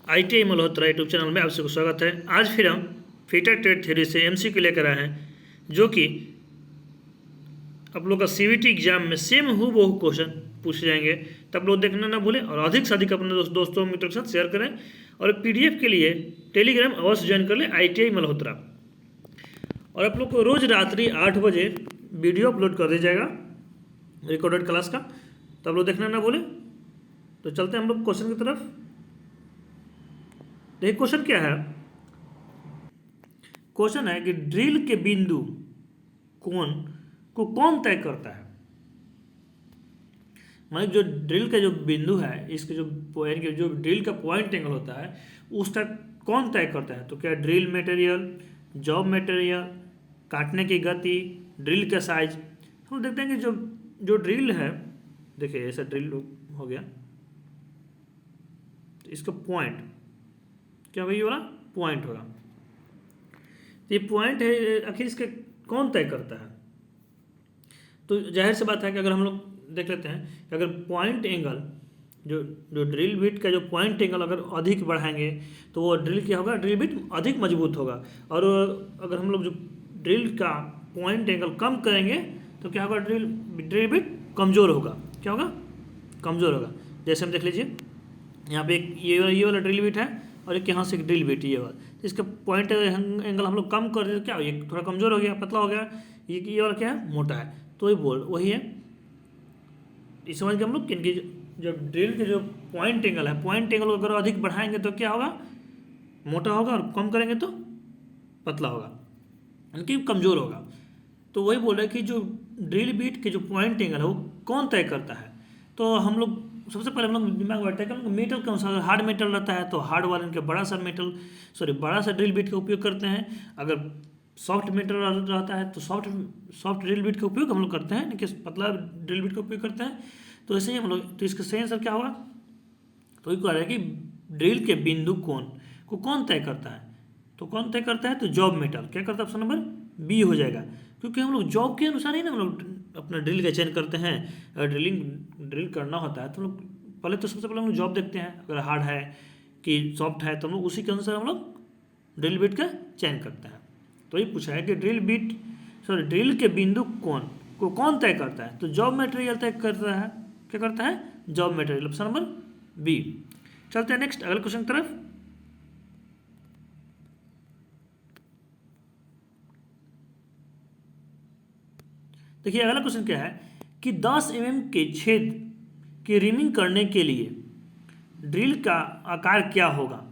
ITI Malhotra YouTube channel में आप सबको स्वागत है। आज फिर हम फिटर ट्रेड थ्योरी से MCQ लेकर आए हैं, जो कि आप लोग का CVT एग्जाम में सेम हूबहू क्वेश्चन पूछे जाएंगे। तब लोग देखना ना भूलें और अधिक से अधिक अपने दोस्तों मित्रों के साथ शेयर करें। और PDF के लिए टेलीग्राम अवश्य ज्वाइन कर लें ITI मल्होत्रा। और आप लोग को रोज़ रात्रि 8 बजे वीडियो अपलोड कर दिया जाएगा रिकॉर्डेड क्लास का, तब लोग देखना ना भूलें। तो चलते हैं हम लोग क्वेश्चन की तरफ। देखिए क्वेश्चन क्या है। क्वेश्चन है कि ड्रिल के बिंदु कोण को कौन तय करता है। मतलब जो ड्रिल का जो बिंदु है, इसके जो ड्रिल का पॉइंट एंगल होता है उसका कौन तय करता है। तो क्या ड्रिल मटेरियल, जॉब मटेरियल, काटने की गति, ड्रिल का साइज। हम देखते हैं कि जो ड्रिल है, देखिए ऐसा ड्रिल हो गया, तो इसका पॉइंट क्या भाई वाला पॉइंट होगा। तो ये पॉइंट है, आखिर इसके कौन तय करता है। तो जाहिर सी बात है कि अगर हम लोग देख लेते हैं कि अगर पॉइंट एंगल जो ड्रिल बिट का जो पॉइंट एंगल अगर अधिक बढ़ाएंगे तो वो ड्रिल क्या होगा, ड्रिल बिट अधिक मजबूत होगा। और अगर हम लोग जो ड्रिल का पॉइंट एंगल कम करेंगे तो क्या होगा, ड्रिल बिट कमज़ोर होगा। क्या होगा, कमज़ोर होगा। जैसे हम देख लीजिए यहाँ पे एक ये वाला ड्रिल बिट है और एक यहाँ से एक ड्रिल बिट ये वाला, तो इसका पॉइंट एंगल हम लोग कम कर दें तो क्या हो, ये थोड़ा कमज़ोर हो गया, पतला हो गया। ये वाला क्या है, मोटा है। तो वही है, इस समझ के हम लोग कि जो ड्रिल के जो पॉइंट एंगल है, पॉइंट एंगल अगर अधिक बढ़ाएंगे तो क्या होगा, मोटा होगा, और कम करेंगे तो पतला होगा, यानी कि कमज़ोर होगा। तो वही बोल रहे हैं कि जो ड्रिल बिट के जो पॉइंट एंगल है वो कौन तय करता है। तो हम लोग सबसे पहले हम लोग दिमाग में बैठता है कि मेटल कौन सा, अगर हार्ड मेटल रहता है तो हार्ड वाले के बड़ा सा ड्रिल बिट का उपयोग करते हैं। अगर सॉफ्ट मेटल रहता है तो सॉफ्ट ड्रिल बिट का उपयोग हम लोग करते हैं, कि पतला ड्रिल बिट का उपयोग करते हैं। तो ऐसे ही हम लोग, तो इसका सही आंसर क्या होगा। तो ये कह रहा है कि ड्रिल के बिंदु कोण को कौन तय करता है। तो कौन तय करता है, तो जॉब मेटल। क्या करता है, ऑप्शन नंबर बी हो जाएगा, क्योंकि हम लोग जॉब के अनुसार ही ना हम लोग अपना ड्रिल का चयन करते हैं। अगर ड्रिल करना होता है तो हम लोग पहले तो सबसे पहले हम लोग जॉब देखते हैं, अगर हार्ड है कि सॉफ्ट है तो हम लोग उसी के अनुसार हम लोग ड्रिल बिट का चयन करते हैं। तो ये पूछा है कि ड्रिल के बिंदु कोण को कौन तय करता है। तो जॉब मटेरियल तय करता है। क्या करता है, job material, option number B. चलते हैं नेक्स्ट अगले क्वेश्चन की तरफ। देखिए अगला क्वेश्चन क्या है कि 10 mm के छेद की रिमिंग करने के लिए ड्रिल का आकार क्या होगा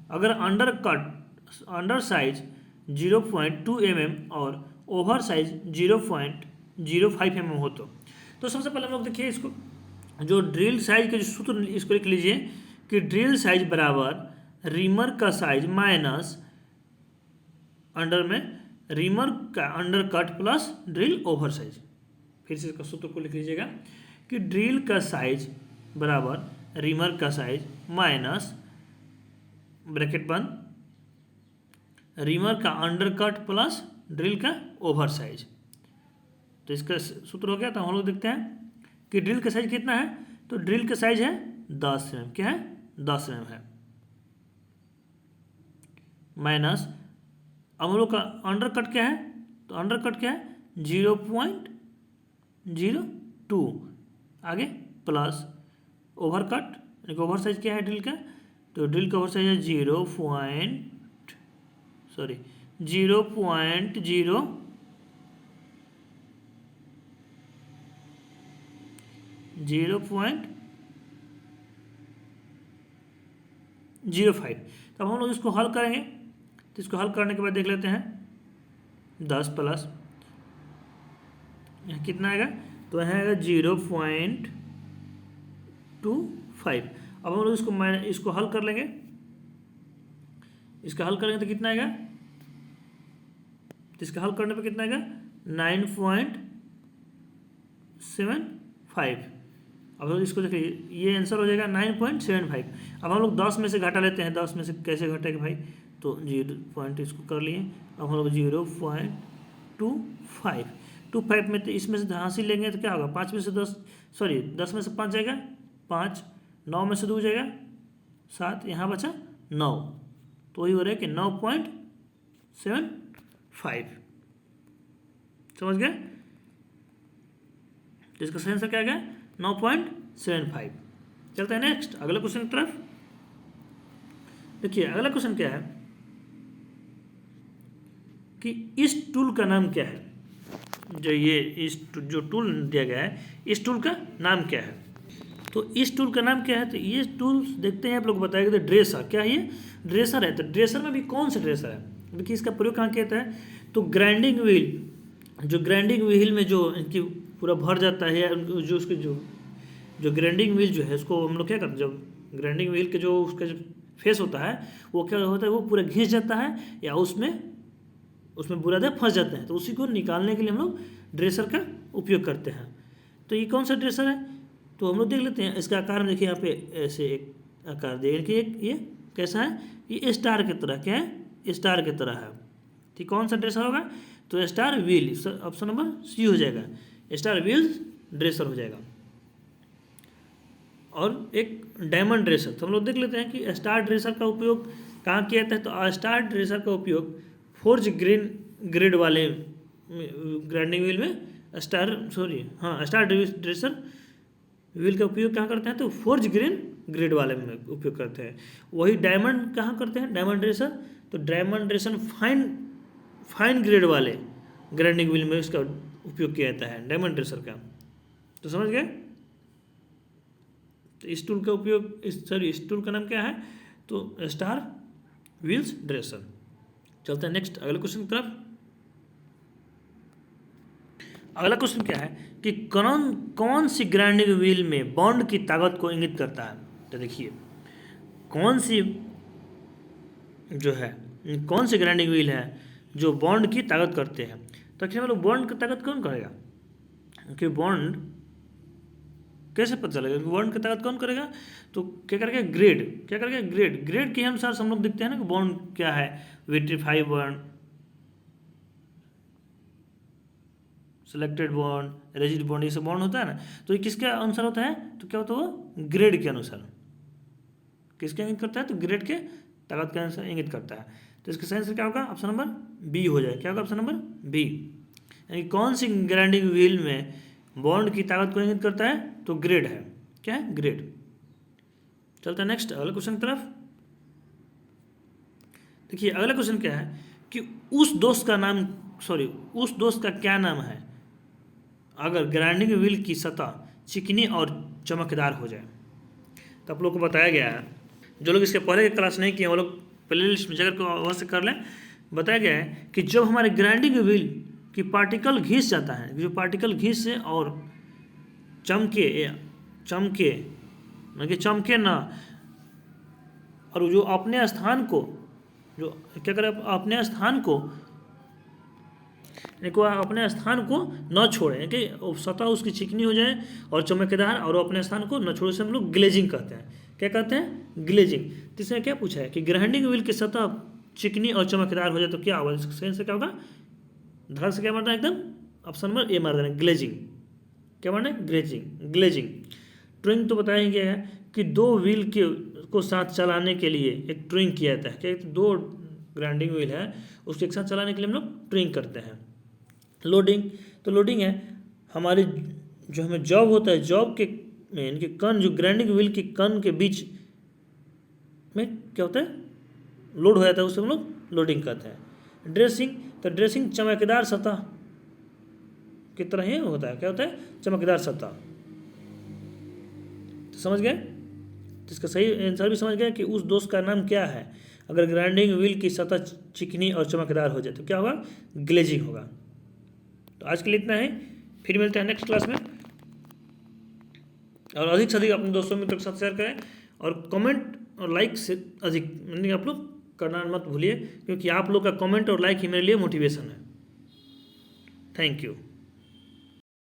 अगर अंडर साइज 0.2 mm और ओवर साइज 0.05 mm हो। तो सबसे पहले हम लोग देखिए इसको, जो ड्रिल साइज के जो सूत्र, इसको लिख लीजिए कि ड्रिल साइज बराबर रिमर का साइज माइनस अंडर में रिमर का under cut plus drill over size. फिर से इसका सूत्र को लिख लीजिएगा कि ड्रिल का साइज बराबर रिमर का साइज माइनस ब्रैकेट बंद रिमर का अंडर कट प्लस ड्रिल का ओवर साइज। तो इसका सूत्र हो गया। तो हम लोग देखते हैं कि ड्रिल का साइज कितना है। तो ड्रिल का साइज है 10 mm। क्या है, 10 mm है, माइनस अब हम लोग का अंडर कट क्या है। तो अंडर कट क्या है, 0.02 आगे प्लस ओवर कट, यानी कि ओवर साइज क्या है ड्रिल का। तो ड्रिल का ओवर साइज है 0.05। तब हम लोग इसको हल करेंगे। तो इसको हल करने के बाद देख लेते हैं 10 प्लस यहाँ कितना आएगा। तो यहाँ आएगा 0.25। अब हम लोग इसको हल कर लेंगे। इसका हल करेंगे तो कितना आएगा, तो इसका हल करने पे कितना आएगा 9.75। अब हम इसको देखिए, ये आंसर हो जाएगा 9.75। अब हम लोग 10 में से घटा लेते हैं। 10 में से कैसे घटेगा भाई, तो 0 इसको कर लिए। अब हम लोग 0.25 में, तो इसमें से हासिल लेंगे तो क्या होगा, 5 में से 10 में से 5 जाएगा 5, 9 में से 2 जाएगा 7, यहाँ बचा 9, तो वही हो रहा है कि 9.75। समझ गए? तो इसका सही आंसर क्या आ गया? 9.75। चलते हैं नेक्स्ट अगले क्वेश्चन की तरफ। देखिए अगला क्वेश्चन क्या है कि इस टूल का नाम क्या है? जो टूल दिया गया है, इस टूल का नाम क्या है? तो इस टूल का नाम क्या है? तो ये टूल देखते हैं आप लोग बताएंगे। तो ड्रेसर, क्या है ये? ड्रेसर है। तो ड्रेसर में भी कौन सा ड्रेसर है? देखिए इसका प्रयोग कहाँ किया जाता है? तो ग्राइंडिंग व्हील, जो ग्राइंडिंग व्हील में जो इनकी पूरा भर जाता है, जो उसके जो ग्राइंडिंग व्हील जो है उसको हम लोग क्या करते हैं, जब ग्राइंडिंग व्हील के जो उसका जो फेस होता है वो क्या होता है, वो पूरा घिस जाता है या उसमें बुरादे फंस जाते हैं, तो उसी को निकालने के लिए हम लोग ड्रेसर का उपयोग करते हैं। तो ये कौन सा ड्रेसर है? तो हम लोग देख लेते हैं। इसका आकार देखिए यहाँ पे ऐसे एक आकार दिया कि एक ये कैसा है, ये स्टार की तरह, क्या है? स्टार की तरह है। ठीक, कौन सा ड्रेसर होगा? तो star wheel, option number C हो जाएगा, स्टार व्हील्स ड्रेसर हो जाएगा। और एक डायमंड ड्रेसर, तो हम लोग देख लेते हैं कि स्टार ड्रेसर का उपयोग कहाँ किया जाता है। तो स्टार ड्रेसर का उपयोग फोर्ज ग्रेड वाले ग्राइंडिंग व्हील में स्टार ड्रेसर व्हील का उपयोग कहाँ करते हैं? तो फोर्ज ग्रेड वाले में उपयोग करते हैं। वही डायमंड कहाँ करते हैं? डायमंड ड्रेसर, तो डायमंड ड्रेसर फाइन ग्रेड वाले ग्राइंडिंग व्हील में इसका उपयोग किया जाता है, डायमंड ड्रेसर का। तो समझ गए? तो इस टूल का उपयोग इस टूल का नाम क्या है? तो स्टार व्हील्स ड्रेसर। चलते हैं नेक्स्ट अगले क्वेश्चन की तरफ। अगला क्वेश्चन क्या है कि कौन सी ग्राइंडिंग व्हील में बॉन्ड की ताकत को इंगित करता है? तो देखिए कौन सी ग्राइंडिंग व्हील है जो बॉन्ड की ताकत करते हैं? तो आखिर मतलब बॉन्ड की ताकत कौन करेगा? कि बॉन्ड कैसे पता चलेगा कि बॉन्ड की ताकत कौन करेगा? तो क्या करेगा? ग्रेड के अनुसार हम लोग देखते हैं ना कि बॉन्ड क्या है, vitrified bond, selected bond, rigid bond, ये सब बॉन्ड होता है ना। तो ये किसके अनुसार होता है? तो क्या होता है वो? ग्रेड के अनुसार। किसके इंगित करता है? तो ग्रेड के ताकत के अनुसार इंगित करता है। तो इसका सही आंसर क्या होगा? ऑप्शन नंबर बी हो जाए। क्या होगा? Option number B. यानी कौन सी ग्राइंडिंग व्हील में बॉन्ड की ताकत को इंगित करता है? तो ग्रेड है। क्या है? ग्रेड। चलते हैं नेक्स्ट अगले क्वेश्चन की तरफ। देखिए अगला क्वेश्चन क्या है कि उस दोस्त का क्या नाम है अगर ग्राइंडिंग व्हील की सतह चिकनी और चमकदार हो जाए? तो आप लोग को बताया गया है, जो लोग इसके पहले क्लास नहीं किए वो लोग प्ले लिस्ट में जाकर को अवश्य कर लें। बताया गया है कि जब हमारे ग्राइंडिंग व्हील की पार्टिकल घिस जाता है, जो पार्टिकल घिस से और चमके ना, और जो अपने स्थान को क्या करे, अपने स्थान को न छोड़े, कि सतह उसकी चिकनी हो जाए और चमकदार और अपने स्थान को न छोड़े, से हम लोग ग्लेजिंग कहते हैं। क्या कहते हैं? ग्लेजिंग। तो इसमें क्या पूछा है कि ग्राइंडिंग व्हील की सतह चिकनी और चमकदार हो जाए तो क्या होगा? इसका से क्या होगा? धड़ से क्या मारना है? एकदम ऑप्शन नंबर ए मार देना, ग्लेजिंग। क्या मारना है? ग्लेजिंग। ट्विंग तो बताया ही गया है कि दो व्हील को साथ चलाने के लिए एक ट्विंग किया जाता है। क्या? दो ग्राइंडिंग व्हील है उसको एक साथ चलाने के लिए हम लोग ट्विंग करते हैं। लोडिंग, तो लोडिंग है हमारी जो हमें जॉब होता है, जॉब के में इनके कन, जो ग्राइंडिंग व्हील के कन के बीच में क्या होता है? लोड हो जाता है, उसे हम लोग लोडिंग कहते हैं। ड्रेसिंग, तो ड्रेसिंग चमकदार सतह की तरह ही होता है। क्या होता है? चमकदार सतह। तो समझ गए? तो इसका सही आंसर भी समझ गए कि उस दोस्त का नाम क्या है अगर ग्राइंडिंग व्हील की सतह चिकनी और चमकदार हो जाए तो क्या होगा? ग्लेजिंग होगा। तो आज के लिए इतना है, फिर मिलते हैं नेक्स्ट क्लास में। और अधिक से अधिक अपने दोस्तों मित्रों के साथ शेयर करें और कमेंट और लाइक से अधिक आप लोग करना मत भूलिए, क्योंकि आप लोग का कमेंट और लाइक ही मेरे लिए मोटिवेशन है। Thank you.